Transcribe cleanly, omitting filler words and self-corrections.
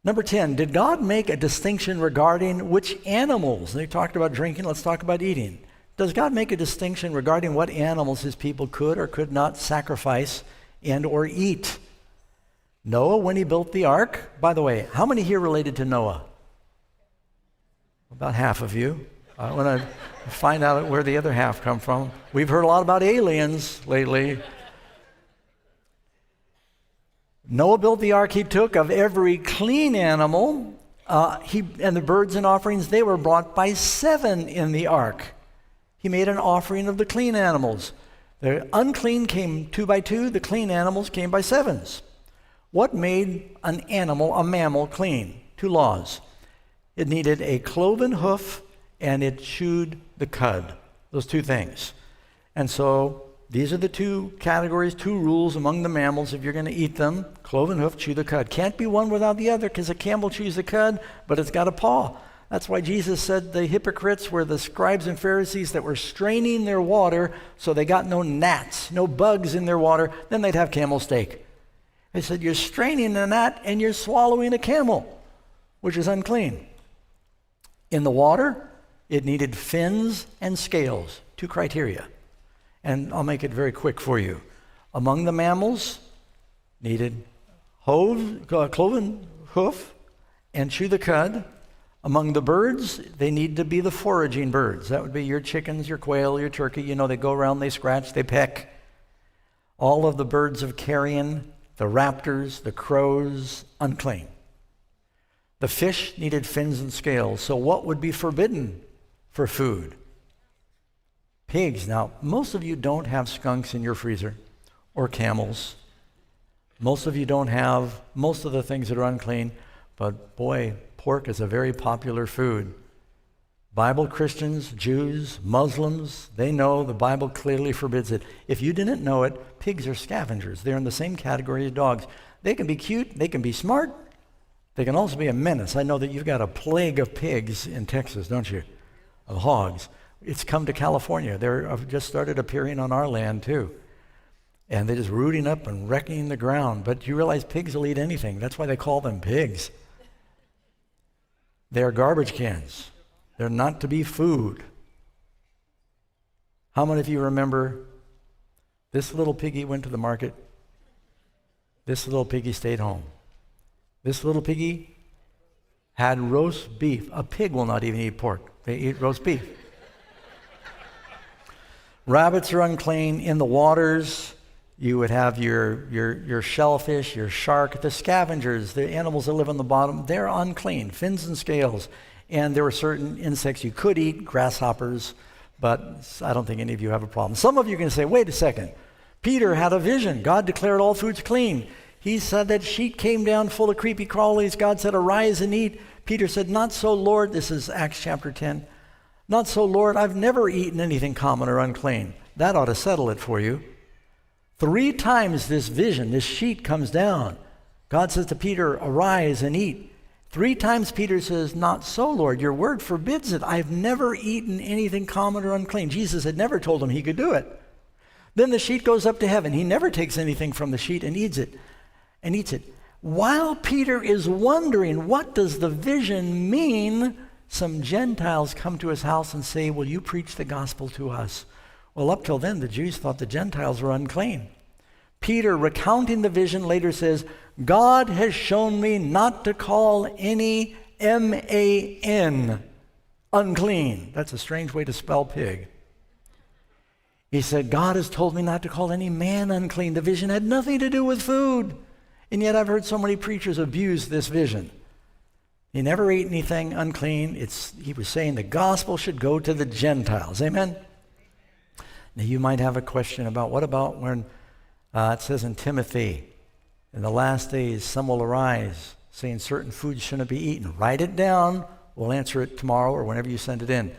Number 10, did God make a distinction regarding which animals? They talked about drinking, let's talk about eating. Does God make a distinction regarding what animals his people could or could not sacrifice and or eat? Noah, when he built the ark, by the way, how many here related to Noah? About half of you. I want to find out where the other half come from. We've heard a lot about aliens lately. Noah built the ark. He took of every clean animal, and the birds and offerings, they were brought by 7 in the ark. He made an offering of the clean animals. The unclean came 2 by 2, the clean animals came by 7s. What made an animal, a mammal, clean? 2 laws. It needed a cloven hoof and it chewed the cud. Those 2 things. And so these are the 2 categories, 2 rules among the mammals if you're going to eat them. Cloven hoof, chew the cud. Can't be one without the other because a camel chews the cud, but it's got a paw. That's why Jesus said the hypocrites were the scribes and Pharisees that were straining their water so they got no gnats, no bugs in their water. Then they'd have camel steak. He said, you're straining a gnat and you're swallowing a camel, which is unclean. In the water, it needed fins and scales, 2 criteria. And I'll make it very quick for you. Among the mammals, needed cloven hoof and chew the cud. Among the birds, they need to be the foraging birds. That would be your chickens, your quail, your turkey. You know, they go around, they scratch, they peck. All of the birds of carrion, the raptors, the crows, unclean. The fish needed fins and scales. So what would be forbidden for food? Pigs. Now, most of you don't have skunks in your freezer or camels. Most of you don't have most of the things that are unclean, but boy, pork is a very popular food. Bible Christians, Jews, Muslims, they know the Bible clearly forbids it. If you didn't know it, pigs are scavengers. They're in the same category as dogs. They can be cute, they can be smart, they can also be a menace. I know that you've got a plague of pigs in Texas, don't you? Of hogs. It's come to California. They've just started appearing on our land too. And they're just rooting up and wrecking the ground. But you realize pigs will eat anything. That's why they call them pigs. They're garbage cans. They're not to be food. How many of you remember this little piggy went to the market? This little piggy stayed home. This little piggy had roast beef. A pig will not even eat pork. They eat roast beef. Rabbits are unclean. In the waters, you would have your shellfish, your shark, the scavengers, the animals that live on the bottom, they're unclean, fins and scales. And there were certain insects you could eat, grasshoppers, but I don't think any of you have a problem. Some of you are going to say, wait a second. Peter had a vision. God declared all foods clean. He said that sheet came down full of creepy crawlies. God said, arise and eat. Peter said, not so, Lord. This is Acts chapter 10. Not so, Lord. I've never eaten anything common or unclean. That ought to settle it for you. 3 times this vision, this sheet comes down. God says to Peter, arise and eat. 3 times Peter says, not so, Lord. Your word forbids it. I've never eaten anything common or unclean. Jesus had never told him he could do it. Then the sheet goes up to heaven. He never takes anything from the sheet and eats it. While Peter is wondering, what does the vision mean? Some Gentiles come to his house and say, will you preach the gospel to us? Well, up till then, the Jews thought the Gentiles were unclean. Peter, recounting the vision, later says, God has shown me not to call any M-A-N unclean. That's a strange way to spell pig. He said, God has told me not to call any man unclean. The vision had nothing to do with food. And yet I've heard so many preachers abuse this vision. He never ate anything unclean. He was saying the gospel should go to the Gentiles. Amen? Now you might have a question about, what about when it says in Timothy, in the last days some will arise saying certain foods shouldn't be eaten. Write it down. We'll answer it tomorrow or whenever you send it in.